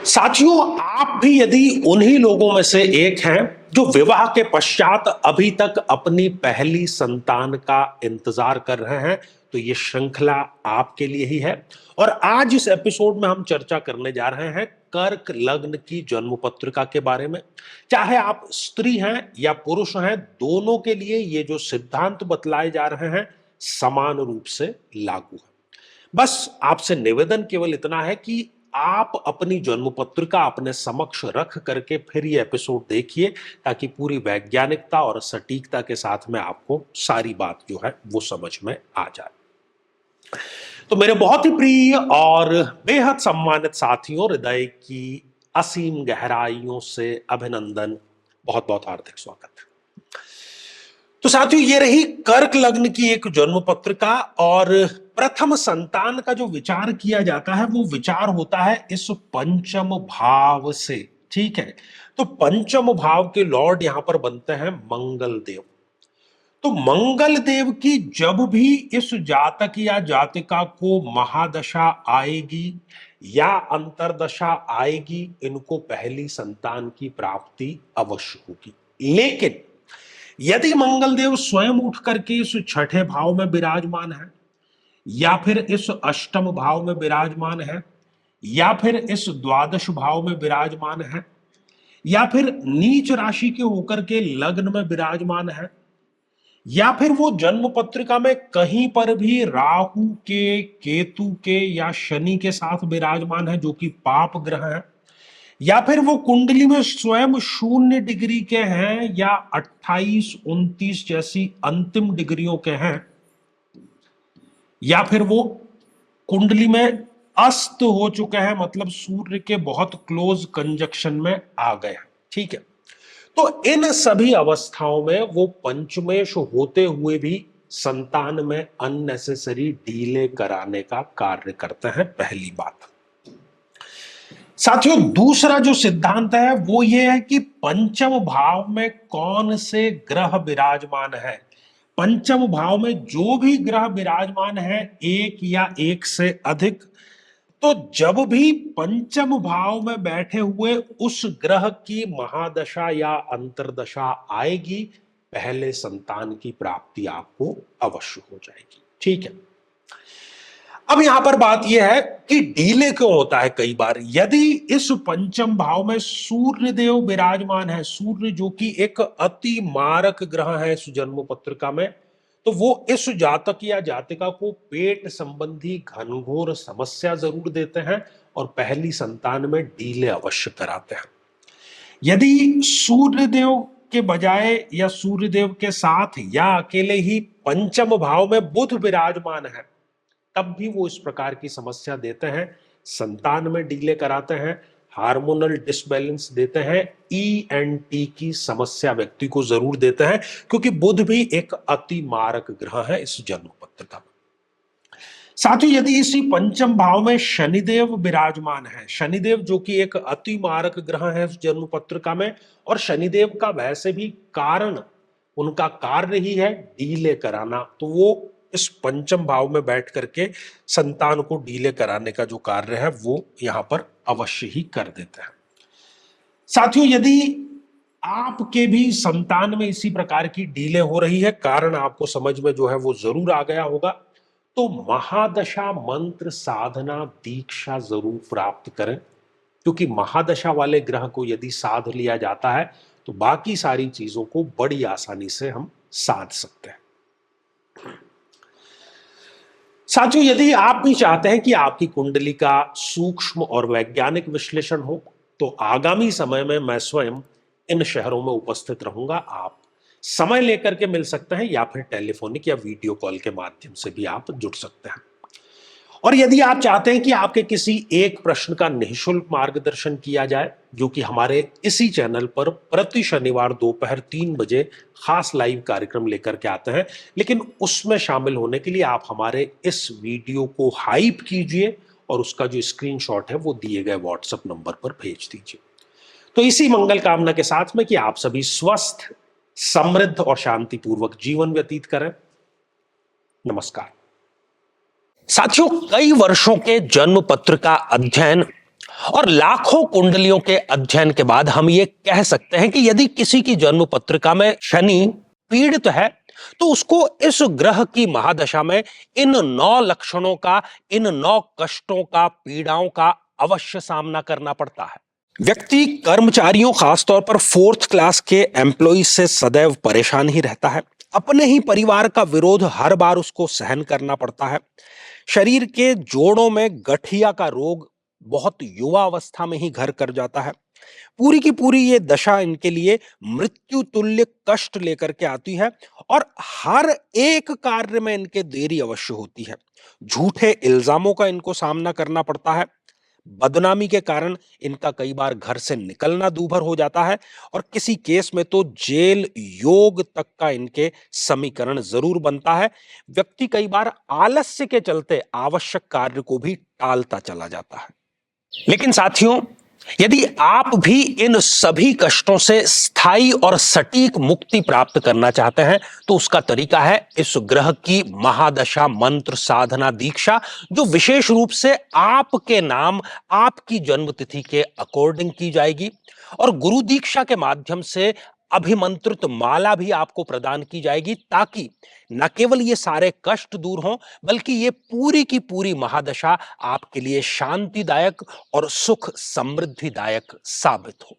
साथियों, आप भी यदि उन्हीं लोगों में से एक हैं जो विवाह के पश्चात अभी तक अपनी पहली संतान का इंतजार कर रहे हैं, तो ये श्रृंखला आपके लिए ही है। और आज इस एपिसोड में हम चर्चा करने जा रहे हैं कर्क लग्न की जन्म पत्रिका के बारे में। चाहे आप स्त्री हैं या पुरुष हैं, दोनों के लिए ये जो सिद्धांत बतलाए जा रहे हैं समान रूप से लागू है। बस आपसे निवेदन केवल इतना है कि आप अपनी जन्म पत्रिका अपने समक्ष रख करके फिर ये एपिसोड देखिए, ताकि पूरी वैज्ञानिकता और सटीकता के साथ में आपको सारी बात जो है वो समझ में आ जाए। तो मेरे बहुत ही प्रिय और बेहद सम्मानित साथियों, हृदय की असीम गहराइयों से अभिनंदन, बहुत बहुत हार्दिक स्वागत। तो साथियों, ये रही कर्क लग्न की एक जन्म पत्रिका। और प्रथम संतान का जो विचार किया जाता है वो विचार होता है इस पंचम भाव से। ठीक है, तो पंचम भाव के लॉर्ड यहां पर बनते हैं मंगल देव। तो मंगल देव की जब भी इस जातक या जातिका को महादशा आएगी या अंतरदशा आएगी, इनको पहली संतान की प्राप्ति अवश्य होगी। लेकिन यदि मंगल देव स्वयं उठ करके इस छठे भाव में विराजमान है, या फिर इस अष्टम भाव में विराजमान है, या फिर इस द्वादश भाव में विराजमान है, या फिर नीच राशि के होकर के लग्न में विराजमान है, या फिर वो जन्म पत्रिका में कहीं पर भी राहु के, केतु के या शनि के साथ विराजमान है जो कि पाप ग्रह है, या फिर वो कुंडली में स्वयं 0 डिग्री के हैं या 28, 29 जैसी अंतिम डिग्रियों के हैं, या फिर वो कुंडली में अस्त हो चुके हैं, मतलब सूर्य के बहुत क्लोज कंजक्शन में आ गए हैं। ठीक है, तो इन सभी अवस्थाओं में वो पंचमेश होते हुए भी संतान में अननेसेसरी डीले कराने का कार्य करते हैं, पहली बात। साथियों, दूसरा जो सिद्धांत है वो ये है कि पंचम भाव में कौन से ग्रह विराजमान है। पंचम भाव में जो भी ग्रह विराजमान है, एक या एक से अधिक, तो जब भी पंचम भाव में बैठे हुए उस ग्रह की महादशा या अंतरदशा आएगी, पहले संतान की प्राप्ति आपको अवश्य हो जाएगी। ठीक है, अब यहां पर बात यह है कि डीले क्यों होता है कई बार। यदि इस पंचम भाव में सूर्य देव विराजमान है, सूर्य जो कि एक अति मारक ग्रह है इस जन्म पत्रिका में, तो वो इस जातक या जातिका को पेट संबंधी घनघोर समस्या जरूर देते हैं और पहली संतान में डीले अवश्य कराते हैं। यदि सूर्यदेव के बजाय या सूर्यदेव के साथ या अकेले ही पंचम भाव में बुध विराजमान है, तब भी वो इस प्रकार की समस्या देते हैं, संतान में डीले कराते हैं, हार्मोनल डिसबैलेंस देते हैं, ENT की समस्या व्यक्ति को जरूर देते हैं, क्योंकि बुध भी एक अति मारक ग्रह है इस जन्म पत्रिका में। साथियों, यदि इसी पंचम भाव में शनिदेव विराजमान है, शनिदेव जो कि एक अति मारक ग्रह है इस जन्म पत्रिका में, और शनिदेव का वैसे भी कारण, उनका कार्य ही है डीले कराना, तो वो इस पंचम भाव में बैठ करके संतान को डीले कराने का जो कार्य है वो यहां पर अवश्य ही कर देते हैं। साथियों, यदि आपके भी संतान में इसी प्रकार की डीले हो रही है, कारण आपको समझ में जो है वो जरूर आ गया होगा, तो महादशा मंत्र साधना दीक्षा जरूर प्राप्त करें, क्योंकि महादशा वाले ग्रह को यदि साध लिया जाता है तो बाकी सारी चीजों को बड़ी आसानी से हम साध सकते हैं। साथियों, यदि आप भी चाहते हैं कि आपकी कुंडली का सूक्ष्म और वैज्ञानिक विश्लेषण हो, तो आगामी समय में मैं स्वयं इन शहरों में उपस्थित रहूंगा। आप समय लेकर के मिल सकते हैं या फिर टेलीफोनिक या वीडियो कॉल के माध्यम से भी आप जुड़ सकते हैं। और यदि आप चाहते हैं कि आपके किसी एक प्रश्न का निःशुल्क मार्गदर्शन किया जाए, जो कि हमारे इसी चैनल पर प्रति शनिवार दोपहर 3 बजे खास लाइव कार्यक्रम लेकर के आते हैं, लेकिन उसमें शामिल होने के लिए आप हमारे इस वीडियो को हाइप कीजिए और उसका जो स्क्रीनशॉट है वो दिए गए व्हाट्सएप नंबर पर भेज दीजिए। तो इसी मंगल कामना के साथ में कि आप सभी स्वस्थ, समृद्ध और शांतिपूर्वक जीवन व्यतीत करें। नमस्कार साथियों, कई वर्षों के जन्म पत्र का अध्ययन और लाखों कुंडलियों के अध्ययन के बाद हम ये कह सकते हैं कि यदि किसी की जन्म पत्रिका में शनि पीड़ित है तो उसको इस ग्रह की महादशा में इन 9 लक्षणों का, इन 9 कष्टों का, पीड़ाओं का अवश्य सामना करना पड़ता है। व्यक्ति कर्मचारियों, खासतौर पर 4th क्लास के एम्प्लॉय से सदैव परेशान ही रहता है। अपने ही परिवार का विरोध हर बार उसको सहन करना पड़ता है। शरीर के जोड़ों में गठिया का रोग बहुत युवा अवस्था में ही घर कर जाता है। पूरी की पूरी ये दशा इनके लिए मृत्यु तुल्य कष्ट लेकर के आती है और हर एक कार्य में इनके देरी अवश्य होती है। झूठे इल्जामों का इनको सामना करना पड़ता है। बदनामी के कारण इनका कई बार घर से निकलना दूभर हो जाता है और किसी केस में तो जेल योग तक का इनके समीकरण जरूर बनता है। व्यक्ति कई बार आलस्य के चलते आवश्यक कार्य को भी टालता चला जाता है। लेकिन साथियों, यदि आप भी इन सभी कष्टों से स्थायी और सटीक मुक्ति प्राप्त करना चाहते हैं तो उसका तरीका है इस ग्रह की महादशा मंत्र साधना दीक्षा, जो विशेष रूप से आपके नाम, आपकी जन्मतिथि के अकॉर्डिंग की जाएगी और गुरु दीक्षा के माध्यम से अभिमंत्रित माला भी आपको प्रदान की जाएगी, ताकि न केवल ये सारे कष्ट दूर हों बल्कि ये पूरी की पूरी महादशा आपके लिए शांतिदायक और सुख समृद्धिदायक साबित हो।